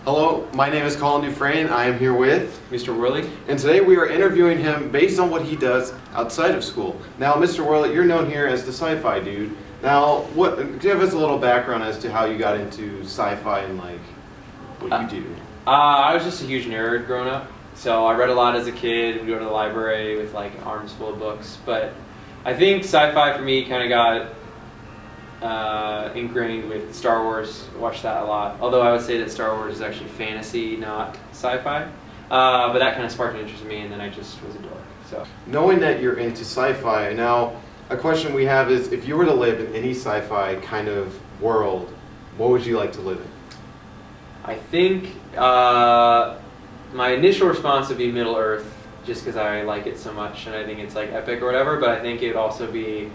Hello, my name is Collin DuFrane. I am here with Mr. Worley. and today we are interviewing him based on what he does outside of school. Now, Mr. Worley, you're known here as the sci-fi dude. Now, give us a little background as to how you got into sci-fi and like what you do. I was just a huge nerd growing up, so I read a lot as a kid. We'd go to the library with like arms full of books, but I think sci-fi for me kind of got ingrained with Star Wars. Watched that a lot, although I would say that Star Wars is actually fantasy, not sci-fi. But that kind of sparked an interest in me, and then I just was a dork. So, Knowing that you're into sci-fi, now a question we have is, if you were to live in any sci-fi kind of world, what would you like to live in? I think my initial response would be Middle Earth, just because I like it so much and I think it's like epic or whatever. But I think it would also be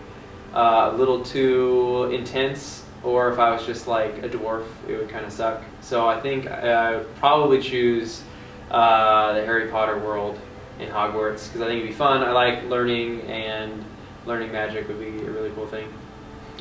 a little too intense, or if I was just like a dwarf, it would kind of suck. So I think I would probably choose the Harry Potter world in Hogwarts, because I think it'd be fun. I like learning, and learning magic would be a really cool thing.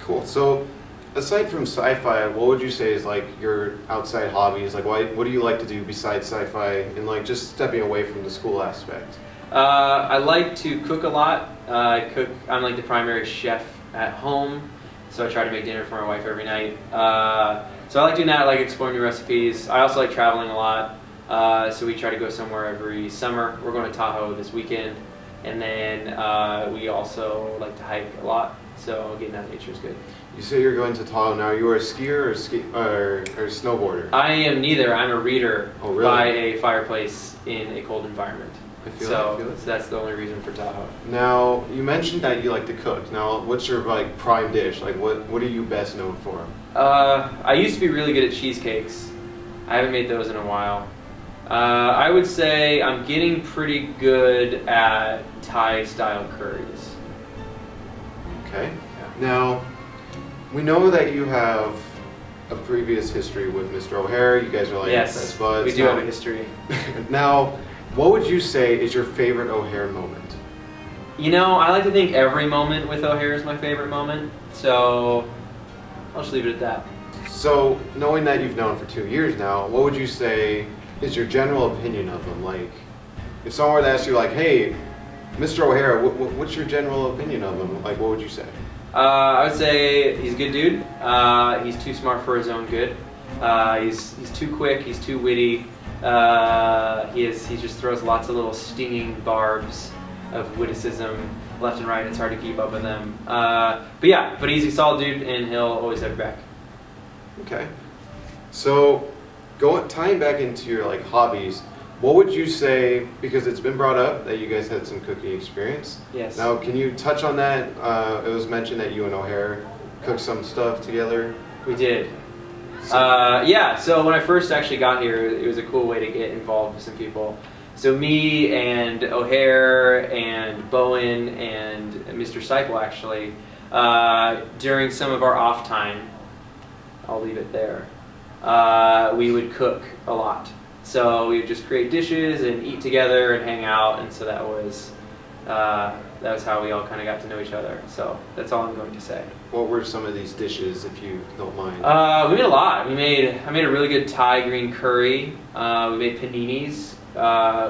Cool. So, aside from sci-fi, what would you say is like your outside hobbies? Like, what do you like to do besides sci-fi, and like just stepping away from the school aspect? I like to cook a lot. I'm like the primary chef at home, so I try to make dinner for my wife every night. So I like doing that. I like exploring new recipes. I also like traveling a lot. So we try to go somewhere every summer. We're going to Tahoe this weekend, and then we also like to hike a lot. So getting out in nature is good. You say you're going to Tahoe now. You are a skier or snowboarder? I am neither. I'm a reader by a fireplace in a cold environment. I feel So it. that's the only reason for Tahoe. Now, you mentioned that you like to cook. Now, what's your like prime dish? Like, what are you best known for? I used to be really good at cheesecakes. I haven't made those in a while. I would say I'm getting pretty good at Thai-style curries. Okay. Now, we know that you have a previous history with Mr. O'Hare. You guys are like best buds. We do have a history. Now, what would you say is your favorite O'Hare moment? You know, I like to think every moment with O'Hare is my favorite moment, so I'll just leave it at that. So, knowing that you've known for 2 years now, what would you say is your general opinion of him? Like, if someone were to ask you, like, hey, Mr. O'Hare, what's your general opinion of him? Like, what would you say? I would say he's a good dude. He's too smart for his own good. He's too quick. He's too witty. He just throws lots of little stinging barbs of witticism left and right. It's hard to keep up with them. But he's a solid dude, and he'll always have your back. Okay. So, tying back into your like hobbies, what would you say, because it's been brought up that you guys had some cooking experience. Yes. Now, can you touch on that? It was mentioned that you and O'Hare cooked some stuff together. We did. So when I first actually got here, it was a cool way to get involved with some people. So me and O'Hare and Bowen and Mr. Seipel actually, during some of our off time, I'll leave it there, we would cook a lot. So we would just create dishes and eat together and hang out, and so that was how we all kind of got to know each other. So that's all I'm going to say. What were some of these dishes, if you don't mind? We made a lot. I made a really good Thai green curry. We made paninis.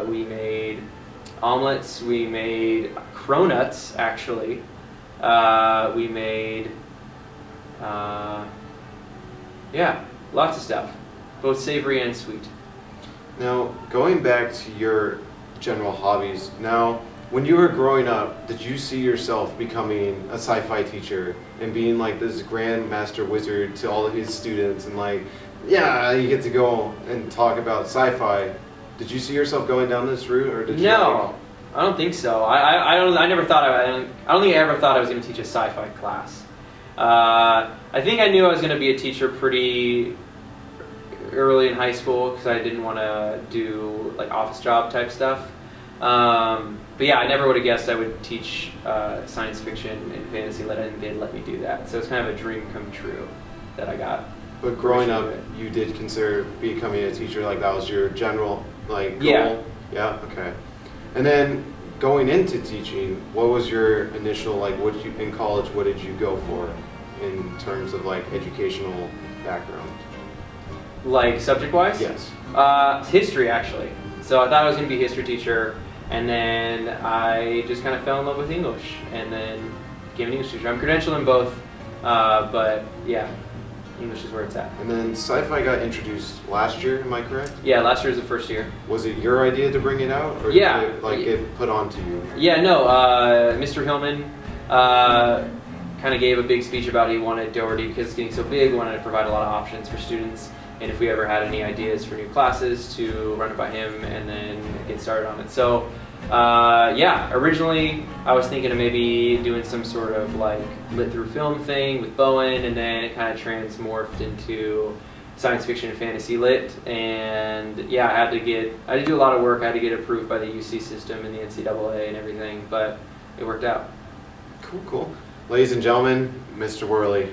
We made omelets. We made cronuts, actually. We made lots of stuff, both savory and sweet. Now, going back to your general hobbies, now, when you were growing up, did you see yourself becoming a sci-fi teacher and being like this grand master wizard to all of his students and like, yeah, you get to go and talk about sci-fi? Did you see yourself going down this route, or did you? No, I don't think so. I don't think I ever thought I was going to teach a sci-fi class. I think I knew I was going to be a teacher pretty early in high school, because I didn't want to do like office job type stuff. But yeah, I never would have guessed I would teach science fiction and fantasy, and they'd let me do that. So it's kind of a dream come true that I got. But growing up, you did consider becoming a teacher, like that was your general like goal? Yeah. Yeah, okay. And then going into teaching, what was your initial, like, in college, what did you go for in terms of like educational background? Like subject-wise? Yes. History, actually. So I thought I was going to be a history teacher, and then I just kind of fell in love with English, and then became an English teacher. I'm credentialed in both, but yeah, English is where it's at. And then sci-fi got introduced last year, am I correct? Yeah, last year was the first year. Was it your idea to bring it out, or Yeah. did it like get put onto you? Yeah, no, Mr. Hillman kind of gave a big speech about he wanted Doherty, because it's getting so big, wanted to provide a lot of options for students, and if we ever had any ideas for new classes, to run it by him and then get started on it. So yeah, originally I was thinking of maybe doing some sort of like lit through film thing with Bowen, and then it kind of transmorphed into science fiction and fantasy lit. And yeah, I had to do a lot of work. I had to get approved by the UC system and the NCAA and everything, but it worked out. Cool, cool. Ladies and gentlemen, Mr. Worley.